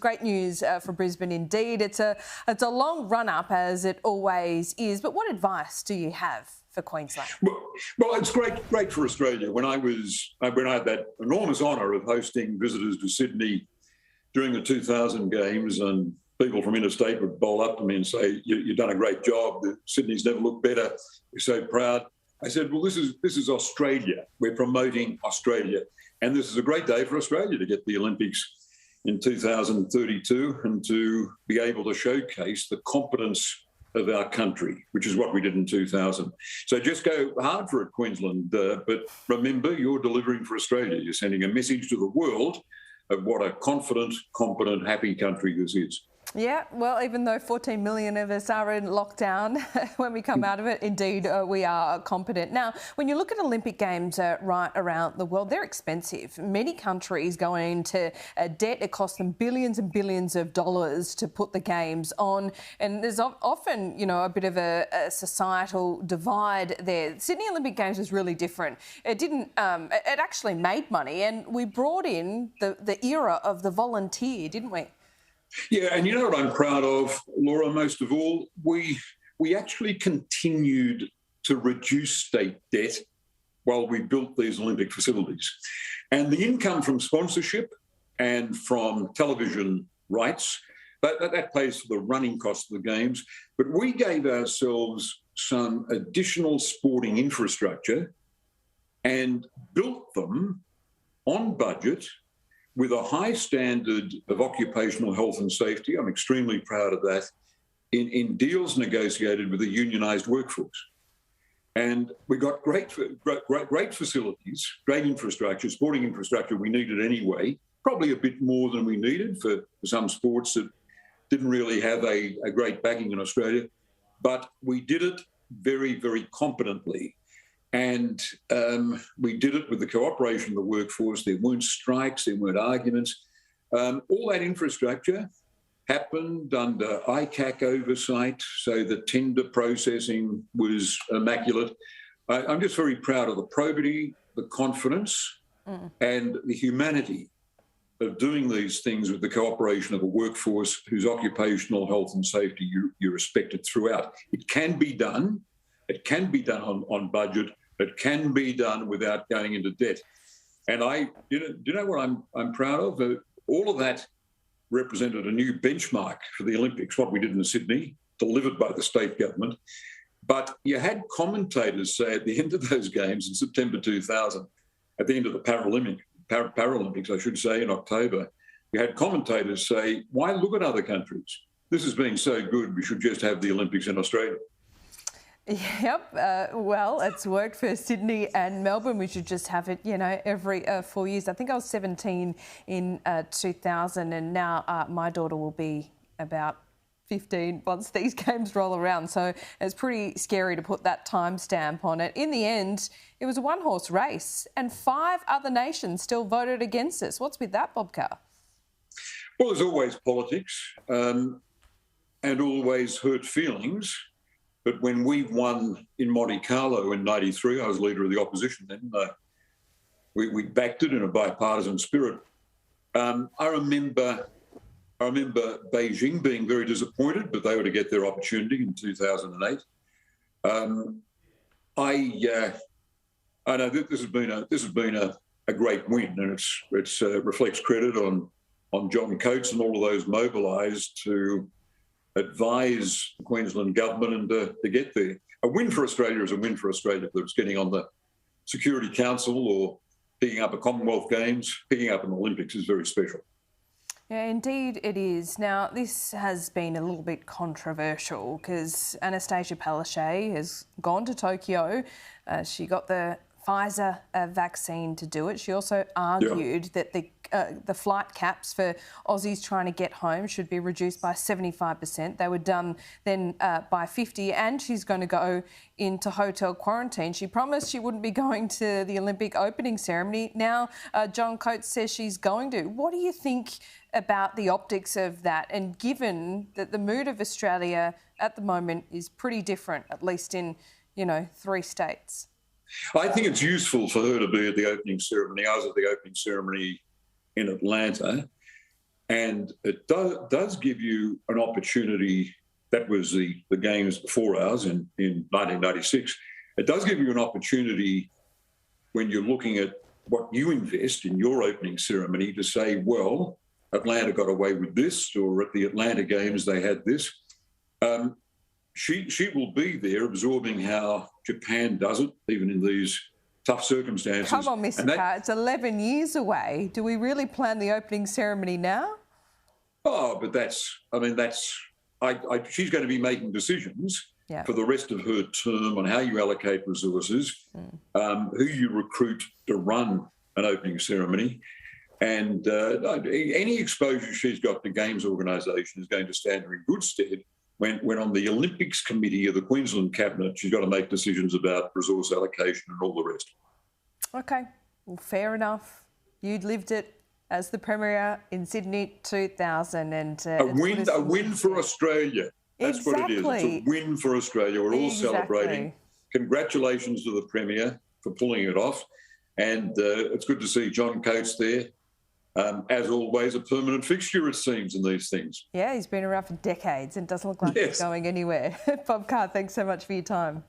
great news for Brisbane indeed. It's a long run-up, as it always is. But what advice do you have for Queensland? Well, it's great for Australia. When I had that enormous honour of hosting visitors to Sydney during the 2000 games, and people from interstate would bowl up to me and say, "You've done a great job. Sydney's never looked better. We're so proud." I said, "Well, this is Australia. We're promoting Australia, and this is a great day for Australia to get the Olympics in 2032 and to be able to showcase the competence of our country, which is what we did in 2000. So just go hard for it, Queensland. But remember, you're delivering for Australia. You're sending a message to the world of what a confident, competent, happy country this is." Yeah, well, even though 14 million of us are in lockdown, when we come out of it, indeed, we are competent. Now, when you look at Olympic Games right around the world, they're expensive. Many countries go into debt. It costs them billions and billions of dollars to put the Games on. And there's often, a bit of a societal divide there. Sydney Olympic Games was really different. It didn't, it actually made money, and we brought in the era of the volunteer, didn't we? Yeah, and you know what I'm proud of, Laura, most of all? We actually continued to reduce state debt while we built these Olympic facilities. And the income from sponsorship and from television rights, that pays for the running costs of the Games. But we gave ourselves some additional sporting infrastructure and built them on budget with a high standard of occupational health and safety. I'm extremely proud of that, in deals negotiated with a unionised workforce. And we got great facilities, great infrastructure, sporting infrastructure we needed anyway, probably a bit more than we needed for some sports that didn't really have a great backing in Australia. But we did it very, very competently. And we did it with the cooperation of the workforce. There weren't strikes, there weren't arguments. All that infrastructure happened under ICAC oversight, so the tender processing was immaculate. I'm just very proud of the probity, the confidence, and the humanity of doing these things with the cooperation of a workforce whose occupational health and safety you respected throughout. It can be done. It can be done on budget. It can be done without going into debt. And do you know what I'm proud of? All of that represented a new benchmark for the Olympics, what we did in Sydney, delivered by the state government. But you had commentators say at the end of those games in September 2000, at the end of the Paralympics, I should say, in October, you had commentators say, "Why look at other countries? This has been so good, we should just have the Olympics in Australia." Yep. Well, it's worked for Sydney and Melbourne. We should just have it, every 4 years. I think I was 17 in 2000, and now my daughter will be about 15 once these games roll around. So it's pretty scary to put that timestamp on it. In the end, it was a one-horse race, and 5 other nations still voted against us. What's with that, Bob Carr? Well, there's always politics and always hurt feelings. But when we won in Monte Carlo in '93, I was leader of the opposition then. We backed it in a bipartisan spirit. I remember Beijing being very disappointed, but they were to get their opportunity in 2008. I know that this has been a great win, and it reflects credit on John Coates and all of those mobilised to advise the Queensland government and to get there. A win for Australia is a win for Australia, whether it's getting on the Security Council or picking up a Commonwealth Games, picking up an Olympics is very special. Yeah, indeed it is. Now, this has been a little bit controversial because Anastasia Palaszczuk has gone to Tokyo. She got the Pfizer vaccine to do it. She also argued that the flight caps for Aussies trying to get home should be reduced by 75%. They were done then by 50%, and she's going to go into hotel quarantine. She promised she wouldn't be going to the Olympic opening ceremony. Now, John Coates says she's going to. What do you think about the optics of that? And given that the mood of Australia at the moment is pretty different, at least in, 3 states. I think it's useful for her to be at the opening ceremony. I was at the opening ceremony in Atlanta, And it does give you an opportunity. That was the games before ours in 1996. It does give you an opportunity when you're looking at what you invest in your opening ceremony to say, well, Atlanta got away with this, or at the Atlanta Games they had this. She will be there absorbing how Japan does it, even in these tough circumstances. Come on, Mr. Carr, it's 11 years away. Do we really plan the opening ceremony now? Oh, but she's going to be making decisions for the rest of her term on how you allocate resources, who you recruit to run an opening ceremony. And any exposure she's got to games organisation is going to stand her in good stead when on the Olympics committee of the Queensland Cabinet, she's got to make decisions about resource allocation and all the rest. OK, well, fair enough. You'd lived it as the Premier in Sydney 2000. And a win for Australia. That's what it is. It's a win for Australia. We're all celebrating. Congratulations to the Premier for pulling it off. And it's good to see John Coates there. As always, a permanent fixture, it seems, in these things. Yeah, he's been around for decades and doesn't look like he's going anywhere. Bob Carr, thanks so much for your time.